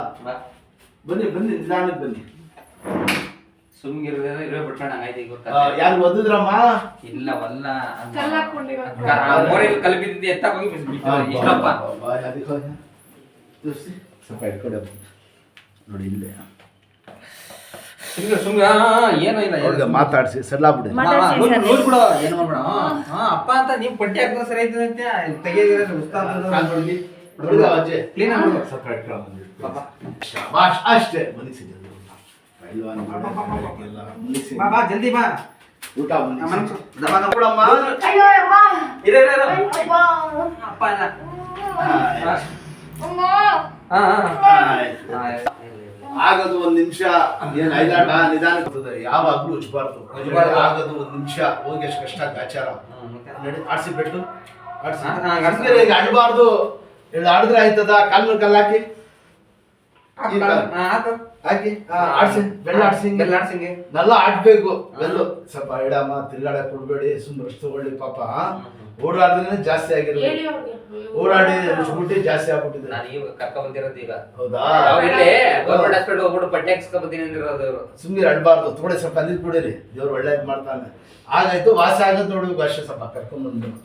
ಬನ್ನಿ ಬನ್ನಿ ನಿಧಾನಕ್ಕೆ ಬನ್ನಿ. ಸುಮ್ಗಿರ ಬಿಟ್ಕೊಂಡ ಹಂಗೈತಿ ಗೊತ್ತಾ? ಯಾರು ಓದಿದ್ರಮ್ಮ? ಇಲ್ಲ ವಲ್ಲ ಮೋರಿಲ್ ಕಲ್ ಬಿದ್ದಿದ್ದೆ ಎತ್ತಾಗ ಹೋಗಿ ಇಷ್ಟಪ್ಪ ಸ್ವಲ್ಪ ಇಟ್ಕೊಡೆ ನೋಡಿ ಇಲ್ಲೇ ಸುಮ್ಗ ಏನೋ ಇಲ್ಲ ಅವ್ರಿಗೆ ಮಾತಾಡ್ಸಿ ಸಲ್ಲಾಬಿಡಿ ನೋಡ್ ಬಿಡು ಏನು ಮಾಡ್ಬೇಡ. ಅಪ್ಪ ಅಂತ ನೀವು ಪಟ್ಟಿ ಹಾಕಿದ್ರೆ ಸರಿ ಆಯ್ತದಂತೆ ತೆಗಿಯೋದಿರ ಕ್ಲೀನ್ ಆಗ್ಬಿಡು ಸ್ವಲ್ಪ ಶಾಬಾಷ್ ಅಷ್ಟೇ ಮನಸ್ಸಿದೆ ಬಾ ಜಲ್ದಿ ಬಾ ಊಟ ಅಪ್ಪ ಅಲ್ಲ ಆಗದು ಒಂದ್ ನಿಮಿಷ ಏನ್ ಐದಾಟ ನಿಧಾನ ಯಾವಾಗ್ಲೂ ಉಜ್ಬಾರ್ದು ಆಗದು ಒಂದ್ ನಿಮಿಷ ಹೋಗಿ ಎಷ್ಟು ಕಷ್ಟ ಆಚಾರ ಆಡ್ಸಿ ಬಿಟ್ಟು ಆಡ್ಸಿ ಆಡ್ಬಾರ್ದು ಆಡಿದ್ರೆ ಆಯ್ತದ ಕಾಲ್ ಕಲ್ಲಾಕಿ ಹಾಕಿ ಆಡ್ಸಿ ಬೆಲ್ಲ ಆಡ್ಸಿಂಗೆ ನೆಲ್ಲ ಆಡ್ಬೇಕು ಬೆಲ್ಲು ಸ್ವಲ್ಪ ಇಡಮ್ಮ ತಿರ್ಗಾಡಕ್ ಕೊಡ್ಬೇಡಿ ಸುಮ್ಮನೆ ತಗೊಳ್ಳಿ ಪಾಪ ಓಡಾಡಿದ್ರೆ ಜಾಸ್ತಿ ಆಗಿರೋದು ಓಡಾಡಿ ಬಿಟ್ಟು ಜಾಸ್ತಿ ಆಗ್ಬಿಟ್ಟಿದೆ. ನಾನು ಈಗ ಕರ್ಕ ಬಂದಿರೋದು ಈಗ ಹೌದಾ ಇಲ್ಲಿ ಗೌರ್ಮೆಂಟ್ ಹಾಸ್ಪಿಟಲ್ ಹೋಗ್ಬಿಟ್ಟು ಪಟ್ಟಿ ಹಾಕ್ಸ್ಕೊ ಬಂದಿನಿ ಅಂದಿರೋದು. ಸುಮ್ಮನೆ ಅಡ್ಬಾರ್ದು ತಗೊಳ್ಳಿ ಸ್ವಲ್ಪ ಅಂದಿದ್ ಬಿಡಿರಿ ದೇವ್ರು ಒಳ್ಳೇದ್ ಮಾಡ್ತಾನೆ. ಆಗಾಯ್ತು ವಾಸಿ ಆಗದ್ ನೋಡಿ ಅಷ್ಟೇ ಸ್ವಲ್ಪ ಕರ್ಕೊಂಡ್ ಬಂದ್ಬಿಡು.